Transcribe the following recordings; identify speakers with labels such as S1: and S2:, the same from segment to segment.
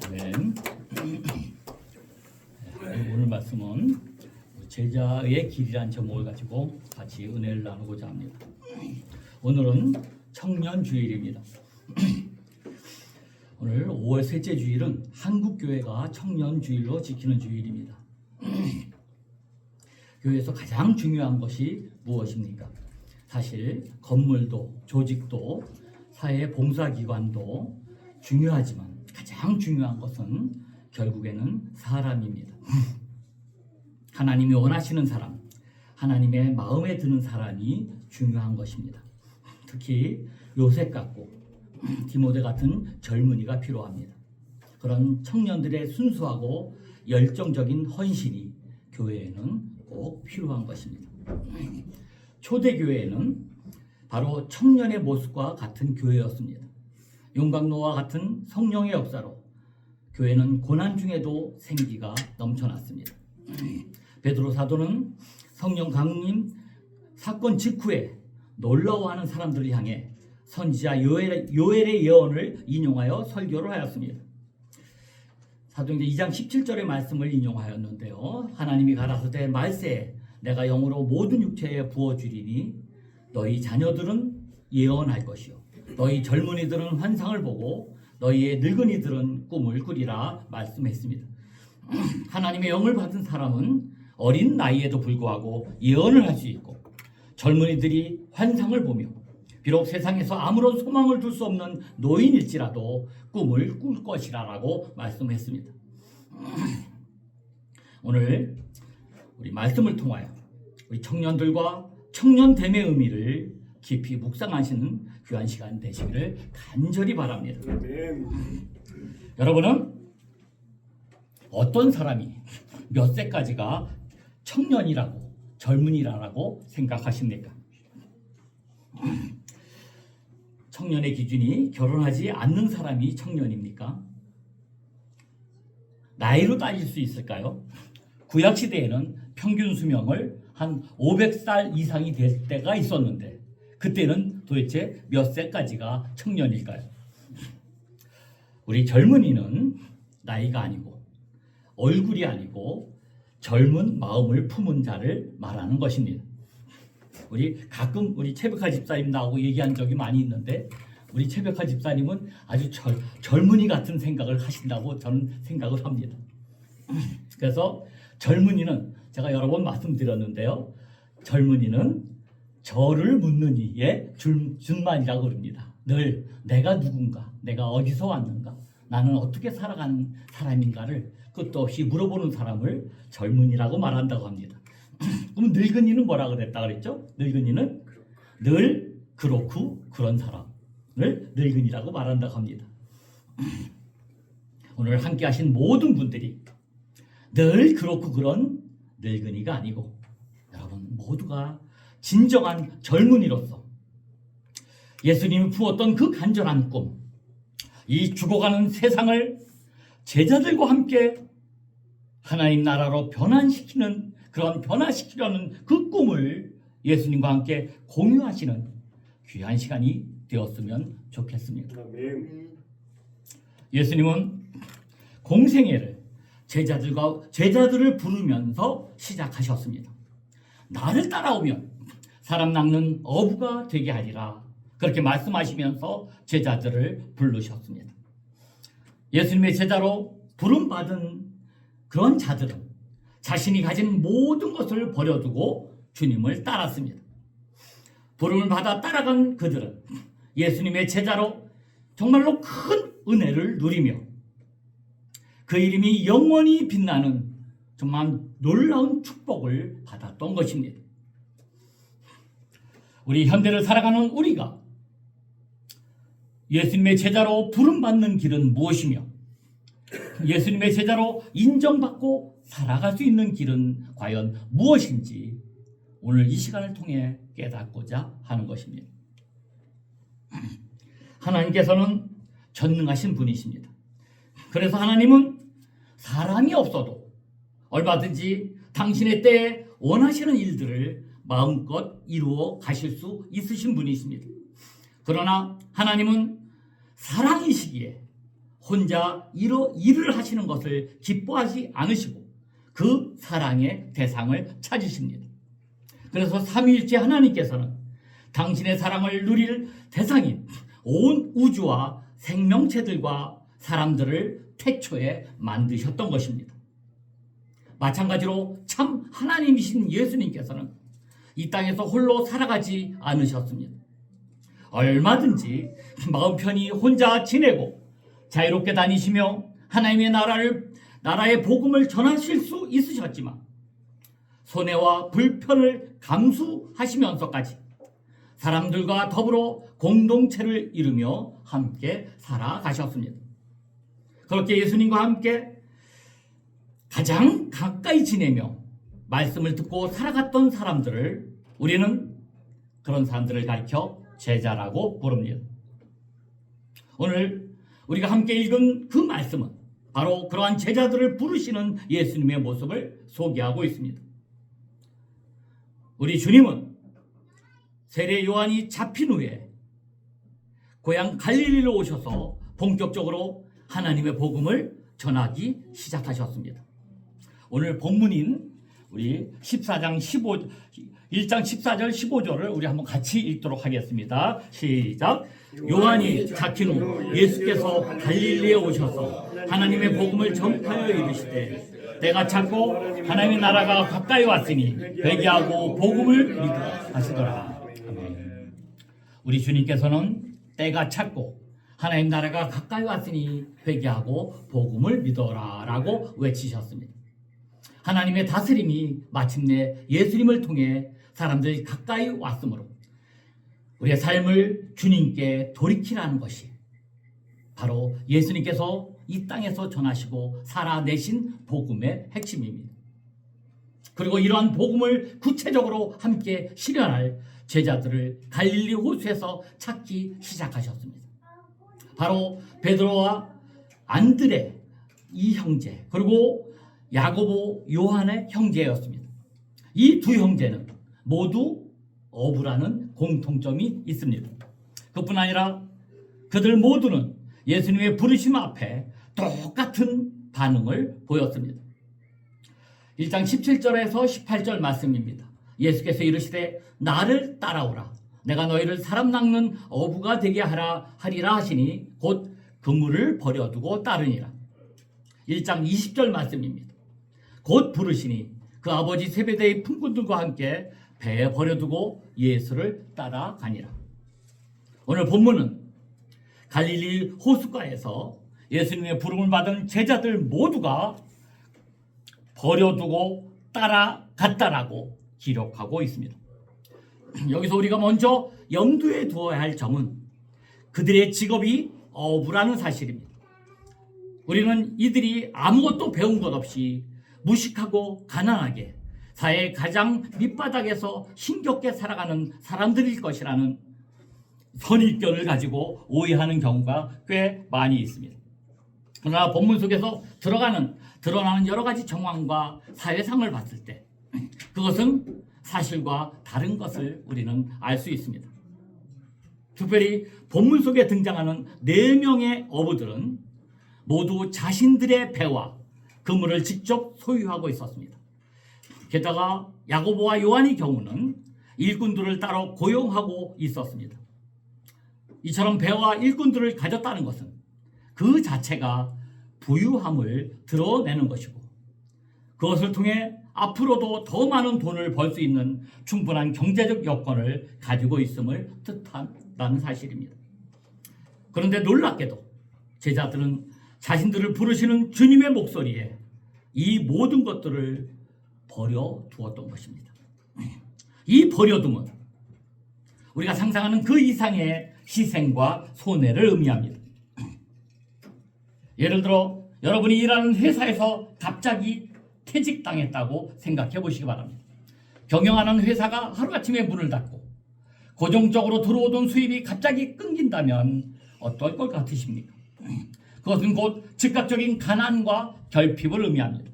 S1: 아멘. 오늘 말씀은 제자의 길이란 제목을 가지고 같이 은혜를 나누고자 합니다. 오늘은 청년주일입니다. 오늘 5월 셋째 주일은 한국교회가 청년주일로 지키는 주일입니다. 교회에서 가장 중요한 것이 무엇입니까? 사실 건물도 조직도 사회 봉사기관도 중요하지만 가장 중요한 것은 결국에는 사람입니다. 하나님이 원하시는 사람, 하나님의 마음에 드는 사람이 중요한 것입니다. 특히 요셉 같고 디모데 같은 젊은이가 필요합니다. 그런 청년들의 순수하고 열정적인 헌신이 교회에는 꼭 필요한 것입니다. 초대교회는 바로 청년의 모습과 같은 교회였습니다. 용광로와 같은 성령의 역사로 교회는 고난 중에도 생기가 넘쳐났습니다. 베드로 사도는 성령 강림 사건 직후에 놀라워하는 사람들을 향해 선지자 요엘의 예언을 인용하여 설교를 하였습니다. 사도행전 2장 17절의 말씀을 인용하였는데요. 하나님이 가라사대 말세에 내가 영으로 모든 육체에 부어주리니 너희 자녀들은 예언할 것이요 너희 젊은이들은 환상을 보고 너희의 늙은이들은 꿈을 꾸리라 말씀했습니다. 하나님의 영을 받은 사람은 어린 나이에도 불구하고 예언을 할 수 있고 젊은이들이 환상을 보며 비록 세상에서 아무런 소망을 둘 수 없는 노인일지라도 꿈을 꿀 것이라고 말씀했습니다. 오늘 우리 말씀을 통하여 우리 청년들과 청년됨의 의미를 깊이 묵상하시는 귀한 시간 되시기를 간절히 바랍니다. 여러분은 어떤 사람이 몇 세까지가 청년이라고 젊은이라고 생각하십니까? 청년의 기준이 결혼하지 않는 사람이 청년입니까? 나이로 따질 수 있을까요? 구약시대에는 평균 수명을 한 500살 이상이 될 때가 있었는데 그때는 도대체 몇 세까지가 청년일까요? 우리 젊은이는 나이가 아니고 얼굴이 아니고 젊은 마음을 품은 자를 말하는 것입니다. 가끔 우리 최백하 집사님 나오고 얘기한 적이 많이 있는데 우리 최백하 집사님은 아주 젊은이 같은 생각을 하신다고 저는 생각을 합니다. 그래서 젊은이는 제가 여러 번 말씀드렸는데요. 젊은이는 저를 묻는 이의 준만이라고 그럽니다. 늘 내가 누군가, 내가 어디서 왔는가, 나는 어떻게 살아간 사람인가를 끝도 없이 물어보는 사람을 젊은이라고 말한다고 합니다. 그럼 늙은이는 뭐라 그랬다 그랬죠? 늙은이는 늘 그렇고 그런 사람을 늙은이라고 말한다고 합니다. 오늘 함께 하신 모든 분들이 늘 그렇고 그런 늙은이가 아니고 여러분 모두가 진정한 젊은이로서 예수님이 부었던 그 간절한 꿈, 이 죽어가는 세상을 제자들과 함께 하나님 나라로 변화시키려는 그 꿈을 예수님과 함께 공유하시는 귀한 시간이 되었으면 좋겠습니다. 예수님은 공생애를 제자들을 부르면서 시작하셨습니다. 나를 따라오면 사람 낚는 어부가 되게 하리라 그렇게 말씀하시면서 제자들을 부르셨습니다. 예수님의 제자로 부름받은 그런 자들은 자신이 가진 모든 것을 버려두고 주님을 따랐습니다. 부름을 받아 따라간 그들은 예수님의 제자로 정말로 큰 은혜를 누리며 그 이름이 영원히 빛나는 정말 놀라운 축복을 받았던 것입니다. 우리 현대를 살아가는 우리가 예수님의 제자로 부름받는 길은 무엇이며 예수님의 제자로 인정받고 살아갈 수 있는 길은 과연 무엇인지 오늘 이 시간을 통해 깨닫고자 하는 것입니다. 하나님께서는 전능하신 분이십니다. 그래서 하나님은 사람이 없어도 얼마든지 당신의 때에 원하시는 일들을 마음껏 이루어 가실 수 있으신 분이십니다. 그러나 하나님은 사랑이시기에 혼자 일을 하시는 것을 기뻐하지 않으시고 그 사랑의 대상을 찾으십니다. 그래서 삼위일체 하나님께서는 당신의 사랑을 누릴 대상인 온 우주와 생명체들과 사람들을 태초에 만드셨던 것입니다. 마찬가지로 참 하나님이신 예수님께서는 이 땅에서 홀로 살아가지 않으셨습니다. 얼마든지 마음 편히 혼자 지내고 자유롭게 다니시며 하나님의 나라의 복음을 전하실 수 있으셨지만 손해와 불편을 감수하시면서까지 사람들과 더불어 공동체를 이루며 함께 살아가셨습니다. 그렇게 예수님과 함께 가장 가까이 지내며 말씀을 듣고 살아갔던 사람들을 우리는 그런 사람들을 가리켜 제자라고 부릅니다. 오늘 우리가 함께 읽은 그 말씀은 바로 그러한 제자들을 부르시는 예수님의 모습을 소개하고 있습니다. 우리 주님은 세례 요한이 잡힌 후에 고향 갈릴리로 오셔서 본격적으로 하나님의 복음을 전하기 시작하셨습니다. 오늘 본문인 우리 1장 14절 15절을 우리 한번 같이 읽도록 하겠습니다. 시작. 요한이 잡힌 후 예수께서 갈릴리에 오셔서 하나님의 복음을 전파하여 이르시되 때가 찼고 하나님의 나라가 가까이 왔으니 회개하고 복음을 믿으라 하시더라. 아멘. 우리 주님께서는 때가 찼고 하나님 나라가 가까이 왔으니 회개하고 복음을 믿어라 라고 외치셨습니다. 하나님의 다스림이 마침내 예수님을 통해 사람들이 가까이 왔으므로 우리의 삶을 주님께 돌이키라는 것이 바로 예수님께서 이 땅에서 전하시고 살아내신 복음의 핵심입니다. 그리고 이러한 복음을 구체적으로 함께 실현할 제자들을 갈릴리 호수에서 찾기 시작하셨습니다. 바로 베드로와 안드레 이 형제 그리고 야고보 요한의 형제였습니다. 이 두 형제는 모두 어부라는 공통점이 있습니다. 그뿐 아니라 그들 모두는 예수님의 부르심 앞에 똑같은 반응을 보였습니다. 1장 17절에서 18절 말씀입니다. 예수께서 이르시되 나를 따라오라. 내가 너희를 사람 낚는 어부가 되게 하리라 하시니 곧 그물을 버려두고 따르니라. 1장 20절 말씀입니다. 곧 부르시니 그 아버지 세베대의 품꾼들과 함께 배에 버려두고 예수를 따라가니라. 오늘 본문은 갈릴리 호숫가에서 예수님의 부름을 받은 제자들 모두가 버려두고 따라갔다라고 기록하고 있습니다. 여기서 우리가 먼저 염두에 두어야 할 점은 그들의 직업이 어부라는 사실입니다. 우리는 이들이 아무것도 배운 것 없이 무식하고 가난하게 사회의 가장 밑바닥에서 힘겹게 살아가는 사람들일 것이라는 선입견을 가지고 오해하는 경우가 꽤 많이 있습니다. 그러나 본문 속에서 드러나는 여러 가지 정황과 사회상을 봤을 때 그것은 사실과 다른 것을 우리는 알 수 있습니다. 특별히 본문 속에 등장하는 4명의 어부들은 모두 자신들의 배와 그물을 직접 소유하고 있었습니다. 게다가 야고보와 요한의 경우는 일꾼들을 따로 고용하고 있었습니다. 이처럼 배와 일꾼들을 가졌다는 것은 그 자체가 부유함을 드러내는 것이고 그것을 통해 앞으로도 더 많은 돈을 벌 수 있는 충분한 경제적 여건을 가지고 있음을 뜻한다는 사실입니다. 그런데 놀랍게도 제자들은 자신들을 부르시는 주님의 목소리에 이 모든 것들을 버려두었던 것입니다. 이 버려둠은 우리가 상상하는 그 이상의 희생과 손해를 의미합니다. 예를 들어 여러분이 일하는 회사에서 갑자기 퇴직당했다고 생각해 보시기 바랍니다. 경영하는 회사가 하루아침에 문을 닫고 고정적으로 들어오던 수입이 갑자기 끊긴다면 어떨 것 같으십니까? 그것은 곧 즉각적인 가난과 결핍을 의미합니다.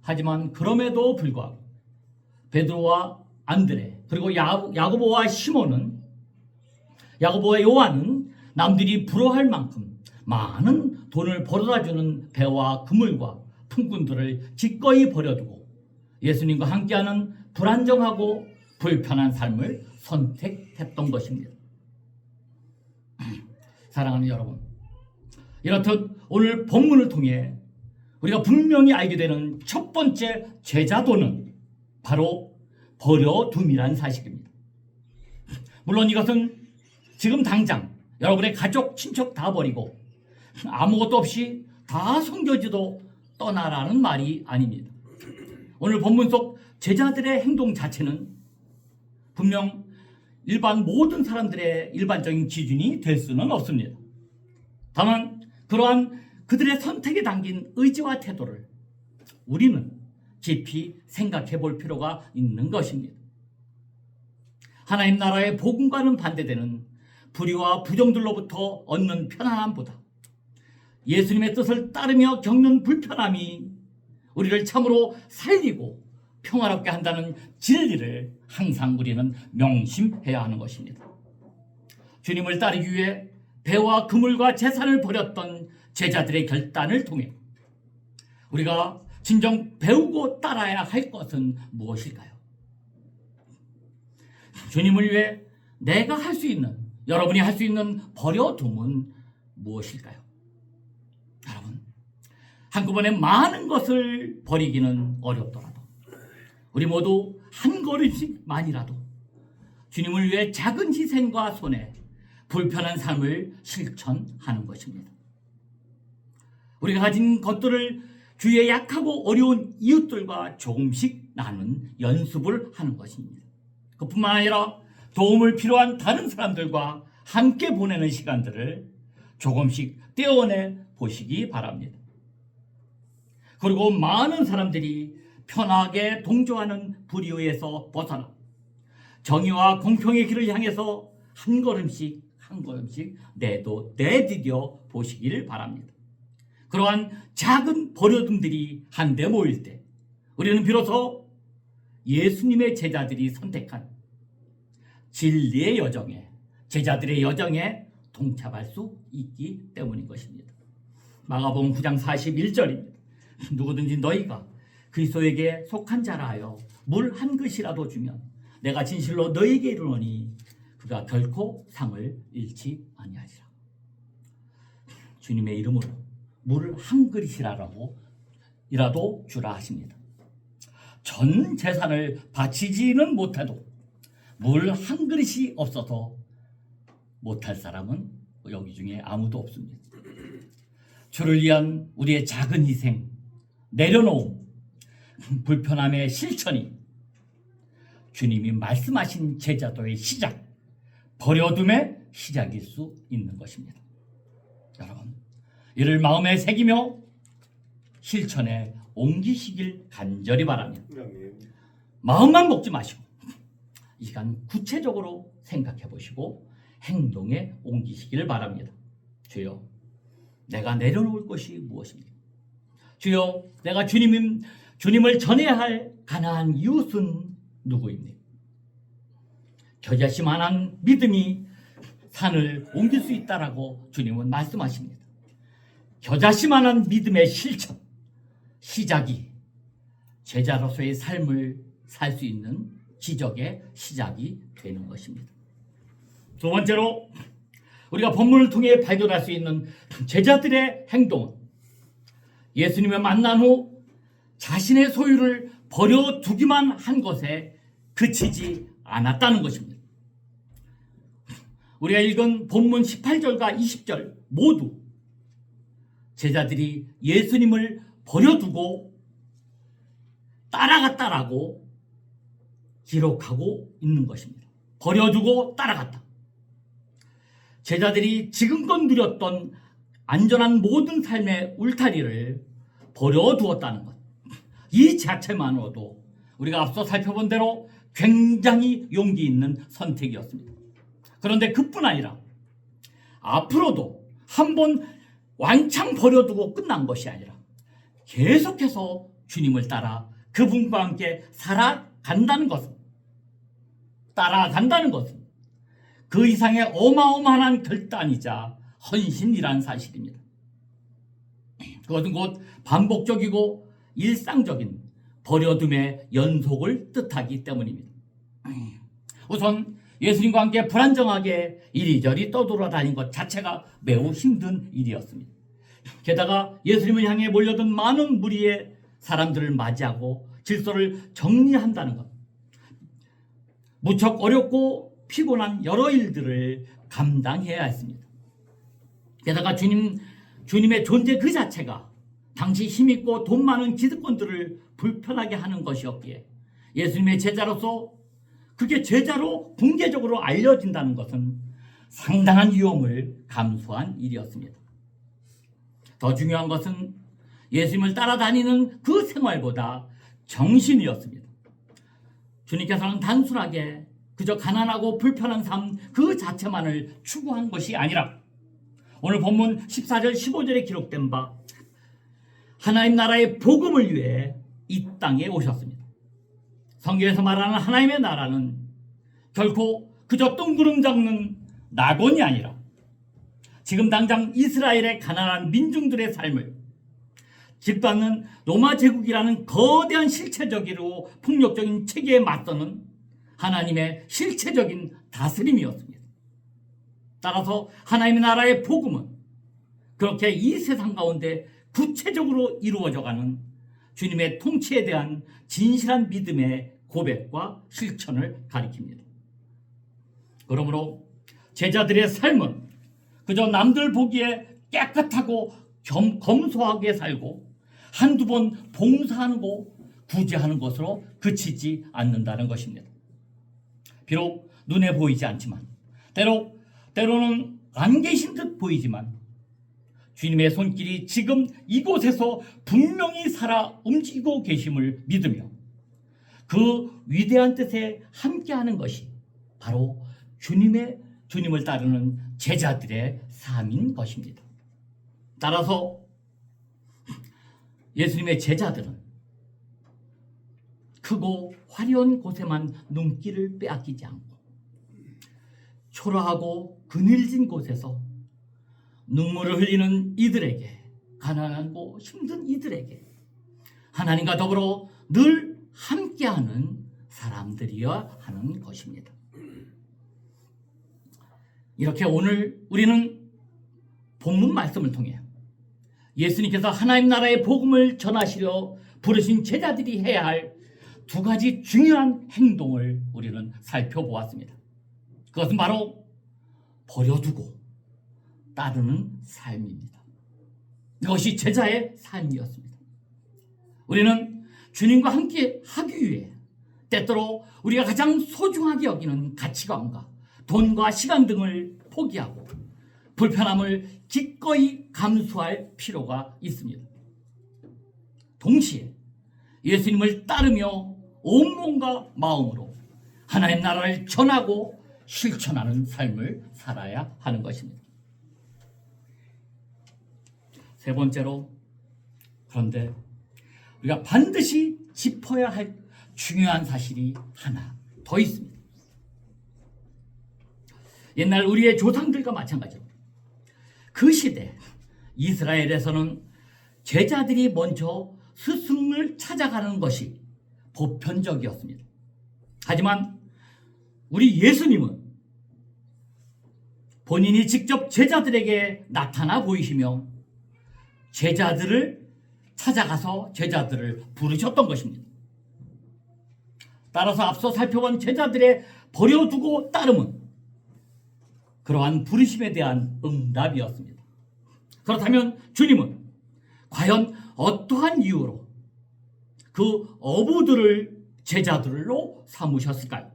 S1: 하지만 그럼에도 불구하고 베드로와 안드레 그리고 야고보와 시몬은 야고보와 요한은 남들이 부러워할 만큼 많은 돈을 벌어다주는 배와 그물과 품꾼들을 기꺼이 버려두고 예수님과 함께하는 불안정하고 불편한 삶을 선택했던 것입니다. 사랑하는 여러분, 이렇듯 오늘 본문을 통해 우리가 분명히 알게 되는 첫 번째 제자도는 바로 버려둠이란 사실입니다. 물론 이것은 지금 당장 여러분의 가족, 친척 다 버리고 아무것도 없이 다 섬겨지도 떠나라는 말이 아닙니다. 오늘 본문 속 제자들의 행동 자체는 분명 일반 모든 사람들의 일반적인 기준이 될 수는 없습니다. 다만 그러한 그들의 선택에 담긴 의지와 태도를 우리는 깊이 생각해 볼 필요가 있는 것입니다. 하나님 나라의 복음과는 반대되는 불의와 부정들로부터 얻는 편안함보다 예수님의 뜻을 따르며 겪는 불편함이 우리를 참으로 살리고 평화롭게 한다는 진리를 항상 우리는 명심해야 하는 것입니다. 주님을 따르기 위해 배와 그물과 재산을 버렸던 제자들의 결단을 통해 우리가 진정 배우고 따라야 할 것은 무엇일까요? 주님을 위해 내가 할 수 있는, 여러분이 할 수 있는 버려둠은 무엇일까요? 여러분, 한꺼번에 많은 것을 버리기는 어렵더라도 우리 모두 한 걸음씩만이라도 주님을 위해 작은 희생과 손해, 불편한 삶을 실천하는 것입니다. 우리가 가진 것들을 주위에 약하고 어려운 이웃들과 조금씩 나눈 연습을 하는 것입니다. 그뿐만 아니라 도움을 필요한 다른 사람들과 함께 보내는 시간들을 조금씩 떼어내 보시기 바랍니다. 그리고 많은 사람들이 편하게 동조하는 불의에서 벗어나 정의와 공평의 길을 향해서 한 걸음씩 내디뎌 보시기를 바랍니다. 그러한 작은 버려둠들이 한데 모일 때 우리는 비로소 예수님의 제자들이 선택한 진리의 여정에, 제자들의 여정에 동참할 수 있기 때문인 것입니다. 마가복음 9장 41절입니다. 누구든지 너희가 그리스도에게 속한 자라 하여 물 한 그릇이라도 주면 내가 진실로 너희에게 이르노니 그가 결코 상을 잃지 아니하리라. 주님의 이름으로 물 한 그릇이라도 주라 하십니다. 전 재산을 바치지는 못해도 물 한 그릇이 없어서 못할 사람은 여기 중에 아무도 없습니다. 주를 위한 우리의 작은 희생, 내려놓음, 불편함의 실천이 주님이 말씀하신 제자도의 시작, 버려둠의 시작일 수 있는 것입니다. 여러분, 이를 마음에 새기며 실천에 옮기시길 간절히 바랍니다. 마음만 먹지 마시고 이 시간 구체적으로 생각해 보시고 행동에 옮기시길 바랍니다. 주여, 내가 내려놓을 것이 무엇입니까? 주여, 내가 주님을 전해야 할 가난한 이웃은 누구입니까? 겨자씨만한 믿음이 산을 옮길 수 있다라고 주님은 말씀하십니다. 겨자씨만한 믿음의 실천, 시작이 제자로서의 삶을 살 수 있는 기적의 시작이 되는 것입니다. 두 번째로 우리가 본문을 통해 발견할 수 있는 제자들의 행동은 예수님을 만난 후 자신의 소유를 버려두기만 한 것에 그치지 않았다는 것입니다. 우리가 읽은 본문 18절과 20절 모두 제자들이 예수님을 버려두고 따라갔다라고 기록하고 있는 것입니다. 버려두고 따라갔다. 제자들이 지금껏 누렸던 안전한 모든 삶의 울타리를 버려두었다는 것. 이 자체만으로도 우리가 앞서 살펴본 대로 굉장히 용기 있는 선택이었습니다. 그런데 그뿐 아니라 앞으로도 한번 왕창 버려두고 끝난 것이 아니라 계속해서 주님을 따라 그분과 함께 따라간다는 것은 그 이상의 어마어마한 결단이자 헌신이란 사실입니다. 그것은 곧 반복적이고 일상적인 버려둠의 연속을 뜻하기 때문입니다. 우선 예수님과 함께 불안정하게 이리저리 떠돌아다닌 것 자체가 매우 힘든 일이었습니다. 게다가 예수님을 향해 몰려든 많은 무리의 사람들을 맞이하고 질서를 정리한다는 것, 무척 어렵고 피곤한 여러 일들을 감당해야 했습니다. 게다가 주님의 존재 그 자체가 당시 힘있고 돈 많은 기득권들을 불편하게 하는 것이었기에 예수님의 제자로서 그게 제자로 공개적으로 알려진다는 것은 상당한 위험을 감수한 일이었습니다. 더 중요한 것은 예수님을 따라다니는 그 생활보다 정신이었습니다. 주님께서는 단순하게 그저 가난하고 불편한 삶 그 자체만을 추구한 것이 아니라 오늘 본문 14절 15절에 기록된 바 하나님 나라의 복음을 위해 이 땅에 오셨습니다. 성경에서 말하는 하나님의 나라는 결코 그저 뜬구름 잡는 낙원이 아니라 지금 당장 이스라엘의 가난한 민중들의 삶을 짓밟는 로마 제국이라는 거대한 실체적이고 폭력적인 체계에 맞서는 하나님의 실체적인 다스림이었습니다. 따라서 하나님의 나라의 복음은 그렇게 이 세상 가운데 구체적으로 이루어져가는 주님의 통치에 대한 진실한 믿음의 고백과 실천을 가리킵니다. 그러므로 제자들의 삶은 그저 남들 보기에 깨끗하고 검소하게 살고 한두 번 봉사하고 구제하는 것으로 그치지 않는다는 것입니다. 비록 눈에 보이지 않지만 때로는 안 계신 듯 보이지만 주님의 손길이 지금 이곳에서 분명히 살아 움직이고 계심을 믿으며 그 위대한 뜻에 함께하는 것이 바로 주님을 따르는 제자들의 삶인 것입니다. 따라서 예수님의 제자들은 크고 화려한 곳에만 눈길을 빼앗기지 않고 초라하고 그늘진 곳에서 눈물을 흘리는 이들에게, 가난하고 힘든 이들에게 하나님과 더불어 늘 함께하는 사람들이어야 하는 것입니다. 이렇게 오늘 우리는 본문 말씀을 통해 예수님께서 하나님 나라의 복음을 전하시려 부르신 제자들이 해야 할 두 가지 중요한 행동을 우리는 살펴보았습니다. 그것은 바로 버려두고 따르는 삶입니다. 이것이 제자의 삶이었습니다. 우리는 주님과 함께 하기 위해 때때로 우리가 가장 소중하게 여기는 가치관과 돈과 시간 등을 포기하고 불편함을 기꺼이 감수할 필요가 있습니다. 동시에 예수님을 따르며 온몸과 마음으로 하나님 나라를 전하고 실천하는 삶을 살아야 하는 것입니다. 세 번째로, 그런데 우리가 반드시 짚어야 할 중요한 사실이 하나 더 있습니다. 옛날 우리의 조상들과 마찬가지로 그 시대 이스라엘에서는 제자들이 먼저 스승을 찾아가는 것이 보편적이었습니다. 하지만 우리 예수님은 본인이 직접 제자들에게 나타나 보이시며 제자들을 찾아가서 제자들을 부르셨던 것입니다. 따라서 앞서 살펴본 제자들의 버려두고 따름은 그러한 부르심에 대한 응답이었습니다. 그렇다면 주님은 과연 어떠한 이유로 그 어부들을 제자들로 삼으셨을까요?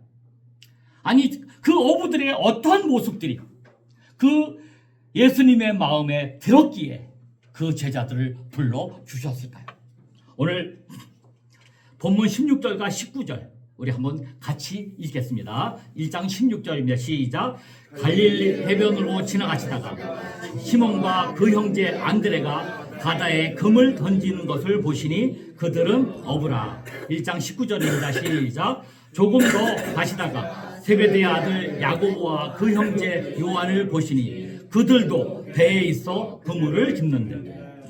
S1: 아니, 그 어부들의 어떠한 모습들이 그 예수님의 마음에 들었기에 그 제자들을 불러주셨을까요? 오늘 본문 16절과 19절 우리 한번 같이 읽겠습니다. 1장 16절입니다. 시작. 갈릴리 해변으로 지나가시다가 시몬과 그 형제 안드레가 바다에 금을 던지는 것을 보시니 그들은 어부라. 1장 19절입니다. 시작. 조금 더 가시다가 세베대의 아들 야고보와 그 형제 요한을 보시니 그들도 배에 있어 그물을 깁는데.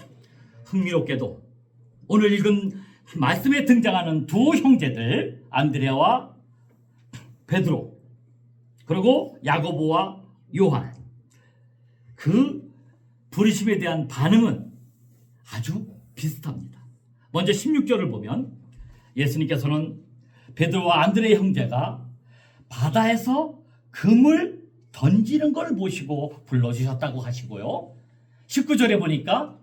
S1: 흥미롭게도 오늘 읽은 말씀에 등장하는 두 형제들, 안드레아와 베드로, 그리고 야고보와 요한, 그 부르심에 대한 반응은 아주 비슷합니다. 먼저 16절을 보면 예수님께서는 베드로와 안드레의 형제가 바다에서 금을 던지는 걸 보시고 불러주셨다고 하시고요, 19절에 보니까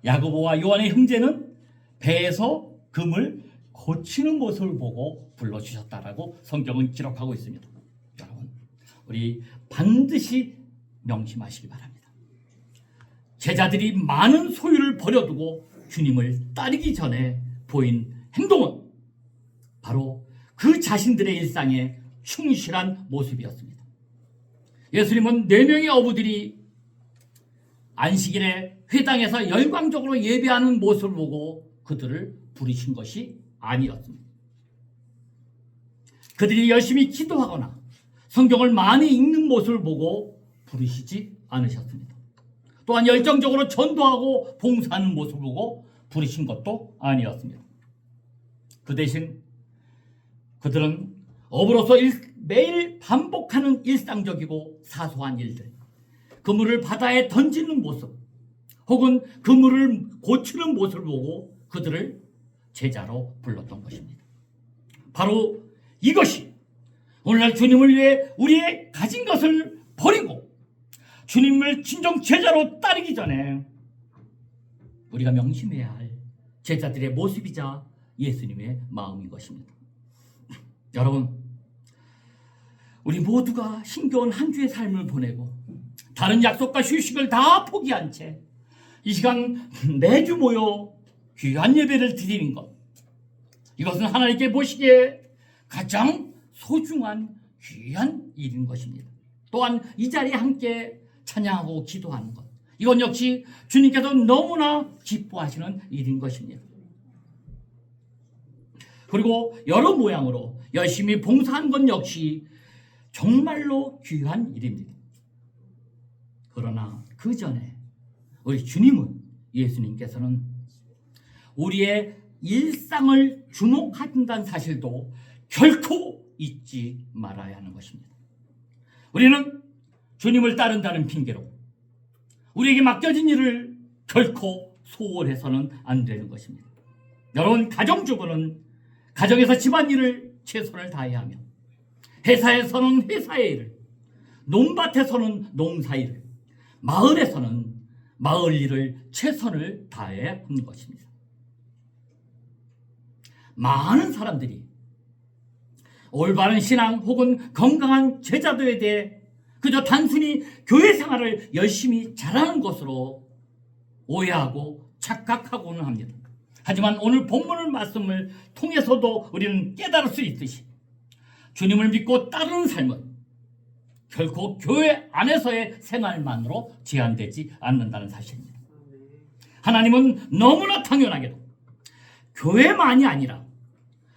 S1: 야고보와 요한의 형제는 배에서 금을 고치는 모습을 보고 불러주셨다라고 성경은 기록하고 있습니다. 여러분, 우리 반드시 명심하시기 바랍니다. 제자들이 많은 소유를 버려두고 주님을 따르기 전에 보인 행동은 바로 그 자신들의 일상에 충실한 모습이었습니다. 예수님은 4명의 어부들이 안식일에 회당에서 열광적으로 예배하는 모습을 보고 그들을 부르신 것이 아니었습니다. 그들이 열심히 기도하거나 성경을 많이 읽는 모습을 보고 부르시지 않으셨습니다. 또한 열정적으로 전도하고 봉사하는 모습을 보고 부르신 것도 아니었습니다. 그 대신 그들은 어부로서 매일 반복하는 일상적이고 사소한 일들, 그물을 바다에 던지는 모습, 혹은 그물을 고치는 모습을 보고 그들을 제자로 불렀던 것입니다. 바로 이것이 오늘날 주님을 위해 우리의 가진 것을 버리고 주님을 진정 제자로 따르기 전에 우리가 명심해야 할 제자들의 모습이자 예수님의 마음인 것입니다. 여러분, 우리 모두가 힘겨운 한 주의 삶을 보내고 다른 약속과 휴식을 다 포기한 채 이 시간 매주 모여 귀한 예배를 드리는 것, 이것은 하나님께 보시기에 가장 소중한 귀한 일인 것입니다. 또한 이 자리에 함께 찬양하고 기도하는 것, 이건 역시 주님께서 너무나 기뻐하시는 일인 것입니다. 그리고 여러 모양으로 열심히 봉사한 것 역시 정말로 귀한 일입니다. 그러나 그 전에 우리 주님은, 예수님께서는 우리의 일상을 주목한다는 사실도 결코 잊지 말아야 하는 것입니다. 우리는 주님을 따른다는 핑계로 우리에게 맡겨진 일을 결코 소홀해서는 안 되는 것입니다. 여러분, 가정주부는 가정에서 집안일을 최선을 다해야 하며, 회사에서는 회사의 일을, 논밭에서는 농사일을, 마을에서는 마을 일을 최선을 다해야 하는 것입니다. 많은 사람들이 올바른 신앙 혹은 건강한 제자도에 대해 그저 단순히 교회 생활을 열심히 잘하는 것으로 오해하고 착각하고는 합니다. 하지만 오늘 본문의 말씀을 통해서도 우리는 깨달을 수 있듯이 주님을 믿고 따르는 삶은 결코 교회 안에서의 생활만으로 제한되지 않는다는 사실입니다. 하나님은 너무나 당연하게도 교회만이 아니라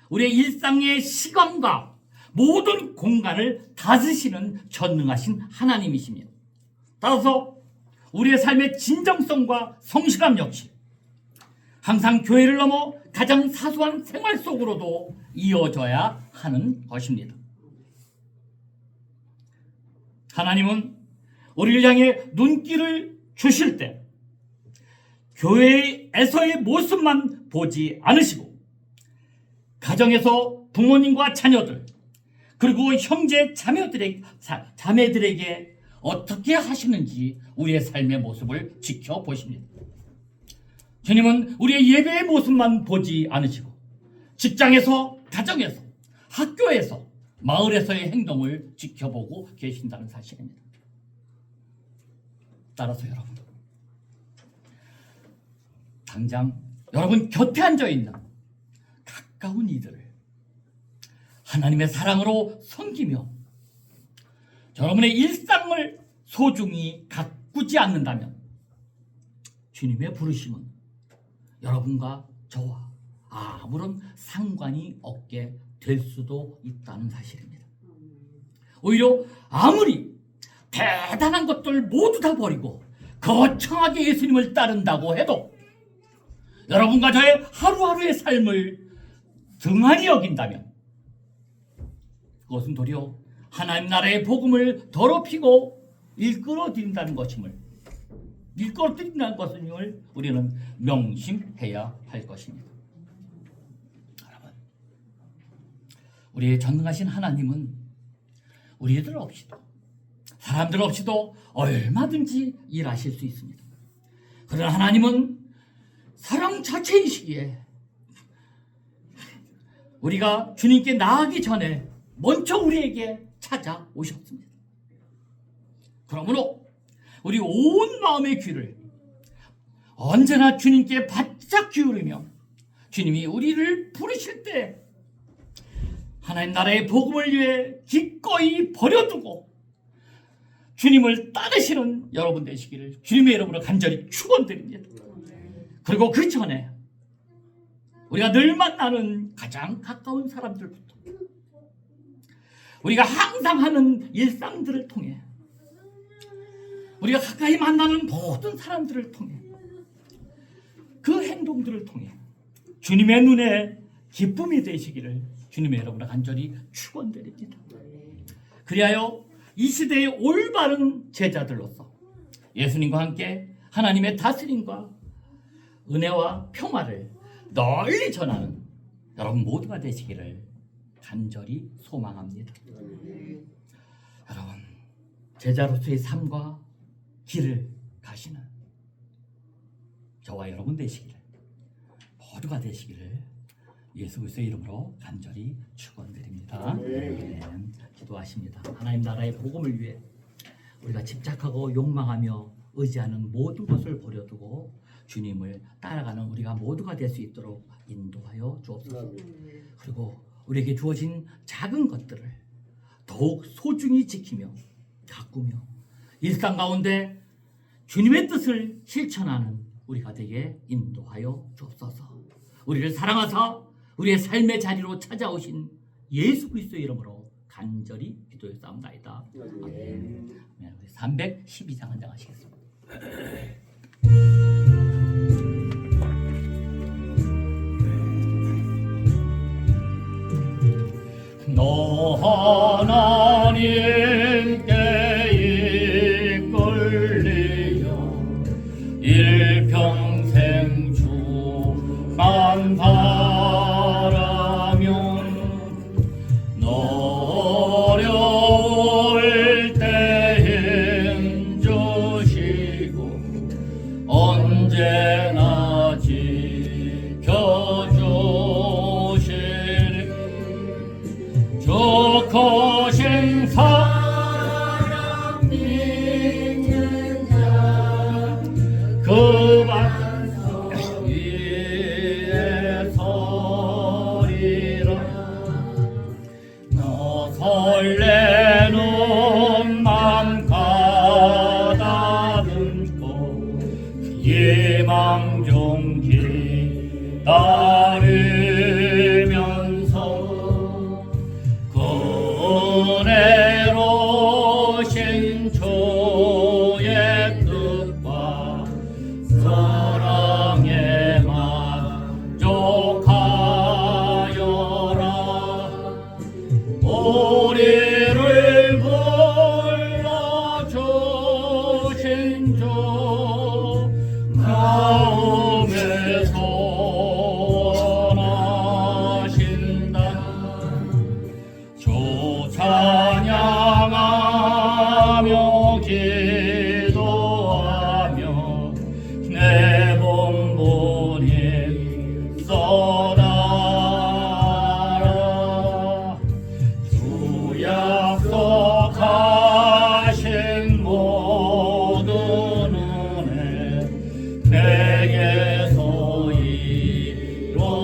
S1: 우리의 일상의 시간과 모든 공간을 다스리시는 전능하신 하나님이십니다. 따라서 우리의 삶의 진정성과 성실함 역시 항상 교회를 넘어 가장 사소한 생활 속으로도 이어져야 하는 것입니다. 하나님은 우리를 향해 눈길을 주실 때 교회에서의 모습만 보지 않으시고 가정에서 부모님과 자녀들, 그리고 형제 자매들에게 어떻게 하시는지 우리의 삶의 모습을 지켜보십니다. 주님은 우리의 예배의 모습만 보지 않으시고 직장에서, 가정에서, 학교에서, 마을에서의 행동을 지켜보고 계신다는 사실입니다. 따라서 여러분, 당장 여러분 곁에 앉아있는 가까운 이들을 하나님의 사랑으로 섬기며 여러분의 일상을 소중히 가꾸지 않는다면 주님의 부르심은 여러분과 저와 아무런 상관이 없게 될 수도 있다는 사실입니다. 오히려 아무리 대단한 것들 모두 다 버리고 거창하게 예수님을 따른다고 해도 여러분과 저의 하루하루의 삶을 등한히 여긴다면 그것은 도리어 하나님 나라의 복음을 더럽히고 일끌어드린다는 것임을 우리는 명심해야 할 것입니다. 여러분, 우리의 전능하신 하나님은 우리들 없이도 사람들 없이도 얼마든지 일하실 수 있습니다. 그러나 하나님은 사랑 자체이시기에 우리가 주님께 나아가기 전에 먼저 우리에게 찾아오셨습니다. 그러므로 우리 온 마음의 귀를 언제나 주님께 바짝 기울이며 주님이 우리를 부르실 때 하나님 나라의 복음을 위해 기꺼이 버려두고 주님을 따르시는 여러분 되시기를 주님의 이름으로 간절히 축원드립니다. 그리고 그 전에 우리가 늘 만나는 가장 가까운 사람들부터 우리가 항상 하는 일상들을 통해 우리가 가까이 만나는 모든 사람들을 통해 그 행동들을 통해 주님의 눈에 기쁨이 되시기를 주님의 이름으로 간절히 축원드립니다. 그리하여 이 시대의 올바른 제자들로서 예수님과 함께 하나님의 다스림과 은혜와 평화를 널리 전하는 여러분 모두가 되시기를 간절히 소망합니다. 여러분, 제자로서의 삶과 길을 가시는 저와 여러분 되시기를 모두가 되시기를 예수 그리스도의 이름으로 간절히 축원드립니다. 네, 기도하십니다. 하나님 나라의 복음을 위해 우리가 집착하고 욕망하며 의지하는 모든 것을 버려두고 주님을 따라가는 우리가 모두가 될 수 있도록 인도하여 주옵소서. 그리고 우리에게 주어진 작은 것들을 더욱 소중히 지키며 가꾸며 일상 가운데 주님의 뜻을 실천하는 우리가 되게 인도하여 주옵소서. 우리를 사랑하사 우리의 삶의 자리로 찾아오신 예수 그리스도의 이름으로 간절히 기도했사옵나이다. 아멘. 우리 312장 한 장 하시겠습니다. 너 하나님께 이끌리여 일평생 주만 바라면 너 어려울 때 힘주시고 언제나 지켜주시리 주 크신 사랑 믿는 자 그 반 위에 서리라 너 설레는 맘 가다듬고 희망 좀 기다리면서 은혜로 신 주의 뜻과 사랑에 만족하여라 우리를 불러주신 주 마음에 선하신다 주 찬양하